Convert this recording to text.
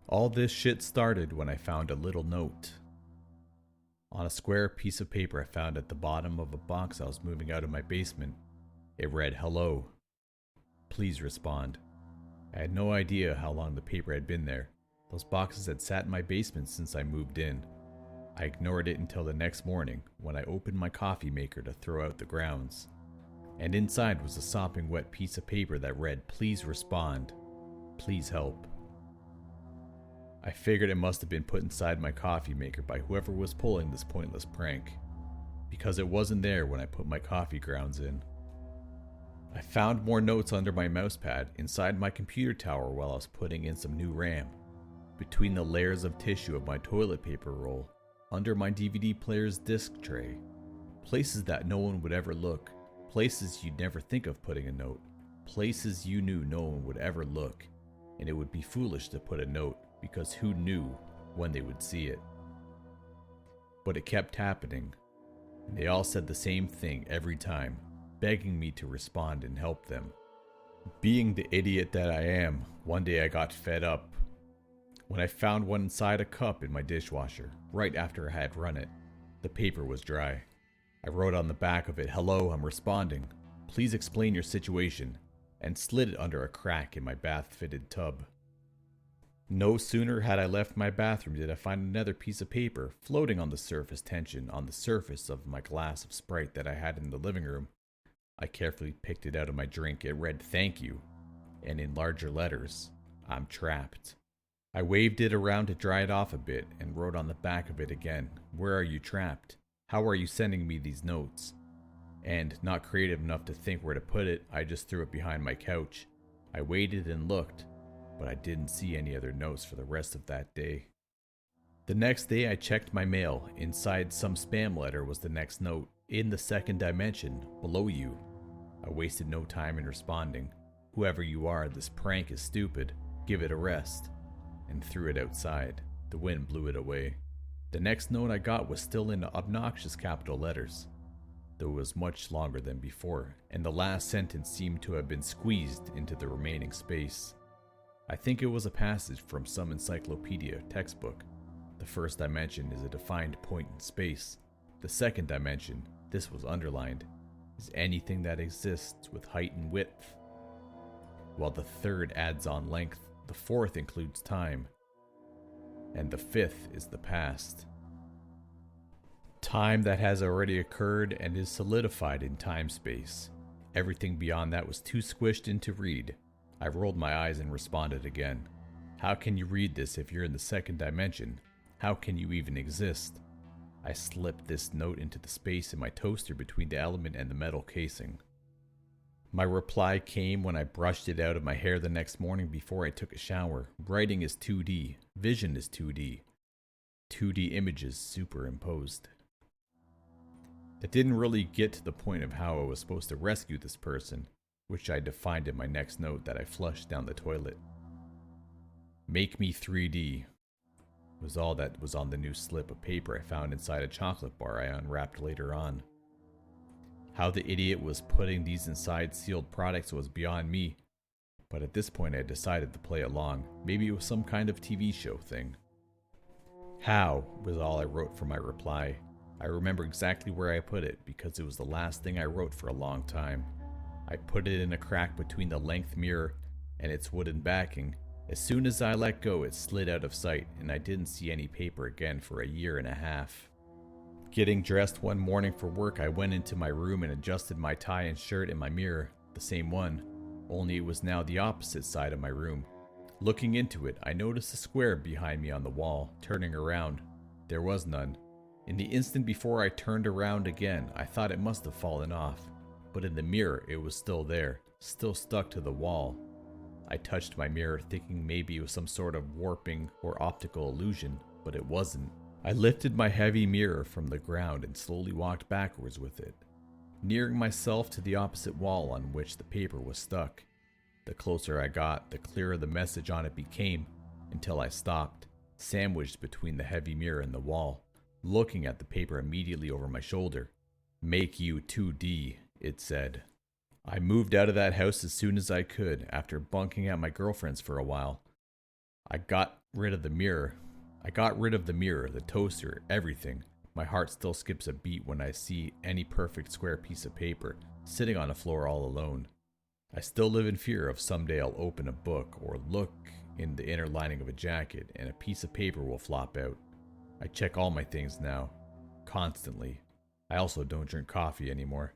All this shit started when I found a little note. On a square piece of paper I found at the bottom of a box I was moving out of my basement. It read, "Hello. Please respond." I had no idea how long the paper had been there. Those boxes had sat in my basement since I moved in. I ignored it until the next morning when I opened my coffee maker to throw out the grounds. And inside was a sopping wet piece of paper that read, "Please respond. Please help." I figured it must have been put inside my coffee maker by whoever was pulling this pointless prank, because it wasn't there when I put my coffee grounds in. I found more notes under my mousepad inside my computer tower while I was putting in some new RAM, between the layers of tissue of my toilet paper roll, under my DVD player's disc tray, places that no one would ever look, places you'd never think of putting a note, places you knew no one would ever look, and it would be foolish to put a note because who knew when they would see it. But it kept happening, and they all said the same thing every time, begging me to respond and help them. Being the idiot that I am, one day I got fed up when I found one inside a cup in my dishwasher, right after I had run it. The paper was dry. I wrote on the back of it, "Hello, I'm responding. Please explain your situation," and slid it under a crack in my bath-fitted tub. No sooner had I left my bathroom did I find another piece of paper floating on the surface tension on the surface of my glass of Sprite that I had in the living room. I carefully picked it out of my drink. It read, "Thank you," and in larger letters, "I'm trapped." I waved it around to dry it off a bit and wrote on the back of it again, "Where are you trapped? How are you sending me these notes?" And, not creative enough to think where to put it, I just threw it behind my couch. I waited and looked, but I didn't see any other notes for the rest of that day. The next day I checked my mail. Inside some spam letter was the next note, "In the second dimension, below you." I wasted no time in responding, "Whoever you are, this prank is stupid. Give it a rest," and threw it outside. The wind blew it away. The next note I got was still in obnoxious capital letters, though it was much longer than before, and the last sentence seemed to have been squeezed into the remaining space. I think it was a passage from some encyclopedia textbook. The first dimension is a defined point in space. The second dimension, this was underlined, is anything that exists with height and width, while the third adds on length, the fourth includes time, and the fifth is the past. Time that has already occurred and is solidified in time-space. Everything beyond that was too squished in to read. I rolled my eyes and responded again. "How can you read this if you're in the second dimension? How can you even exist?" I slipped this note into the space in my toaster between the element and the metal casing. My reply came when I brushed it out of my hair the next morning before I took a shower. Writing is 2D. Vision is 2D. 2D images superimposed. It didn't really get to the point of how I was supposed to rescue this person, which I defined in my next note that I flushed down the toilet. "Make me 3D," was all that was on the new slip of paper I found inside a chocolate bar I unwrapped later on. How the idiot was putting these inside sealed products was beyond me, but at this point I decided to play along. Maybe it was some kind of TV show thing. "How" was all I wrote for my reply. I remember exactly where I put it because it was the last thing I wrote for a long time. I put it in a crack between the length mirror and its wooden backing. As soon as I let go, it slid out of sight, and I didn't see any paper again for a year and a half. Getting dressed one morning for work, I went into my room and adjusted my tie and shirt in my mirror, the same one, only it was now the opposite side of my room. Looking into it, I noticed a square behind me on the wall. Turning around, there was none. In the instant before I turned around again, I thought it must have fallen off. But in the mirror, it was still there, still stuck to the wall. I touched my mirror, thinking maybe it was some sort of warping or optical illusion, but it wasn't. I lifted my heavy mirror from the ground and slowly walked backwards with it, nearing myself to the opposite wall on which the paper was stuck. The closer I got, the clearer the message on it became, until I stopped, sandwiched between the heavy mirror and the wall, looking at the paper immediately over my shoulder. "Make you 2D," it said. I moved out of that house as soon as I could, after bunking at my girlfriend's for a while. I got rid of the mirror. I got rid of the mirror, the toaster, everything. My heart still skips a beat when I see any perfect square piece of paper sitting on the floor all alone. I still live in fear of someday I'll open a book or look in the inner lining of a jacket and a piece of paper will flop out. I check all my things now, constantly. I also don't drink coffee anymore.